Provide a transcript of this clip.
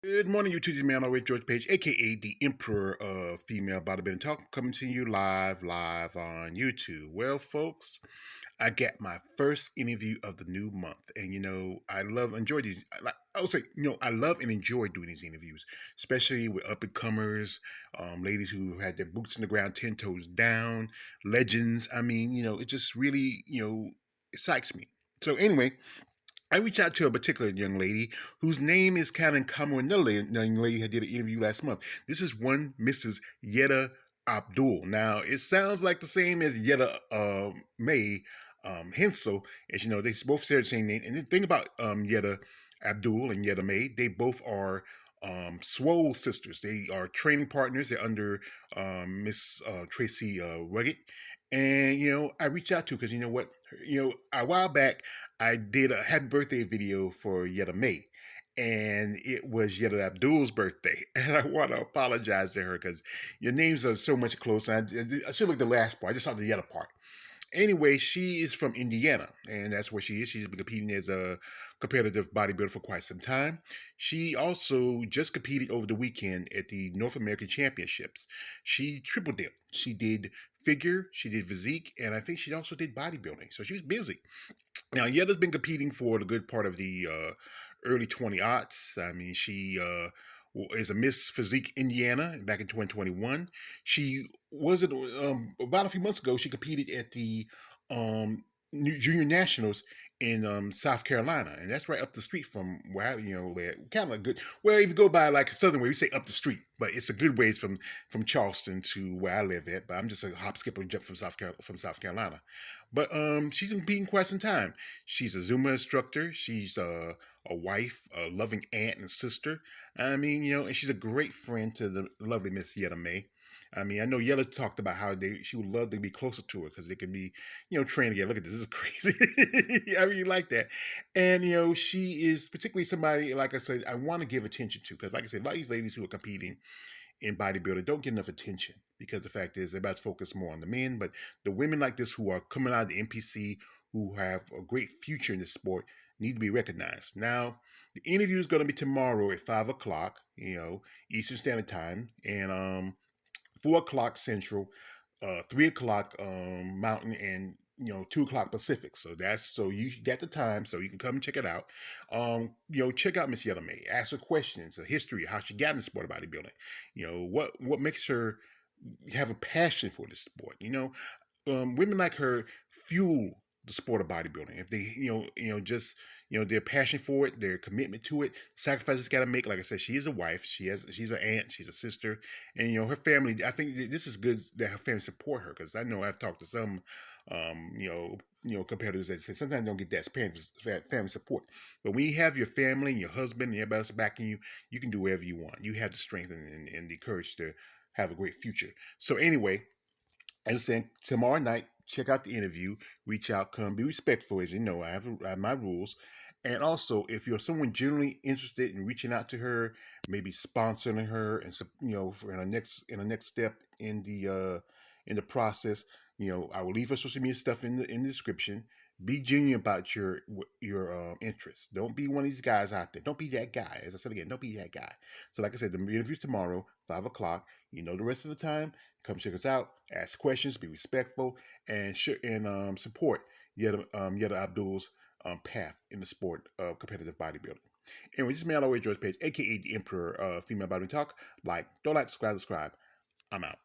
Good morning, YouTube. This is man, always George Page, aka the Emperor of Female Bodybuilding Talk, coming to you live on YouTube. Well, folks, I got my first interview of the new month, and I enjoy these. I would say, I love and enjoy doing these interviews, especially with up and comers, ladies who had their boots in the ground, 10 toes down, legends. I mean, it just really, excites me. So anyway, I reached out to a particular young lady whose name is kind of common with another young lady who did an interview last month. This is one Mrs. Yetta Abdul. Now, it sounds like the same as Yetta May Hensel. As you know, they both share the same name. And the thing about Yetta Abdul and Yetta May, they both are swole sisters. They are training partners. They're under Miss Tracy Rugged. And I reached out to because you know what, a while back I did a happy birthday video for Yetta May, and it was Yetta Abdul's birthday. And I want to apologize to her because your names are so much closer. I should look at the last part. I just saw the Yetta part. Anyway, she is from Indiana, and that's where she is. She's been competing as a competitive bodybuilder for quite some time. She also just competed over the weekend at the North American Championships. She triple dipped. She did figure, she did physique, and I think she also did bodybuilding. So she's busy. Now, Yetta's been competing for the good part of the early 20 aughts. I mean, she is a Miss Physique Indiana back in 2021. She was about a few months ago. She competed at the Junior Nationals in South Carolina, and that's right up the street from where where kind of good. Well, if you go by like Southern way, we say up the street, but it's a good ways from Charleston to where I live at. But I'm just a hop, skip, and jump from South Carolina. But she's been competing quite some time. She's a Zumba instructor. She's a wife, a loving aunt and sister. I mean, and she's a great friend to the lovely Miss Yetta May. I mean, I know Yella talked about how she would love to be closer to her because they could be, trained together. Look at this is crazy. I really like that. And, she is particularly somebody, like I said, I want to give attention to because, like I said, a lot of these ladies who are competing in bodybuilding don't get enough attention because the fact is everybody's focused more on the men, but the women like this who are coming out of the NPC who have a great future in the sport need to be recognized. Now, the interview is going to be tomorrow at 5 o'clock, Eastern Standard Time, and 4 o'clock Central, 3 o'clock Mountain, and 2 o'clock Pacific. So you got the time, so you can come and check it out. Check out Miss Yetta May. Ask her questions, her history, how she got in the sport of bodybuilding. What makes her have a passion for this sport. Women like her fuel the sport of bodybuilding. If they, just their passion for it, their commitment to it, sacrifices got to make. Like I said, she is a wife. She's an aunt. She's a sister, and her family. I think this is good that her family support her because I know I've talked to some, competitors that say sometimes don't get that family support. But when you have your family and your husband and everybody else backing you, you can do whatever you want. You have the strength and the courage to have a great future. So anyway, as I said, tomorrow night, check out the interview. Reach out, come, be respectful. As you know, I have my rules. And also, if you're someone generally interested in reaching out to her, maybe sponsoring her, and for in the next step in the process, I will leave her social media stuff in the description. Be genuine about your interests. Don't be one of these guys out there. Don't be that guy. As I said again, don't be that guy. So, like I said, the interview's tomorrow, 5 o'clock. The rest of the time. Come check us out. Ask questions. Be respectful and support Yetta Abdul's path in the sport of competitive bodybuilding. Anyway, this is man always George Page, aka the Emperor of Female Bodybuilding Talk. Don't like, subscribe. I'm out.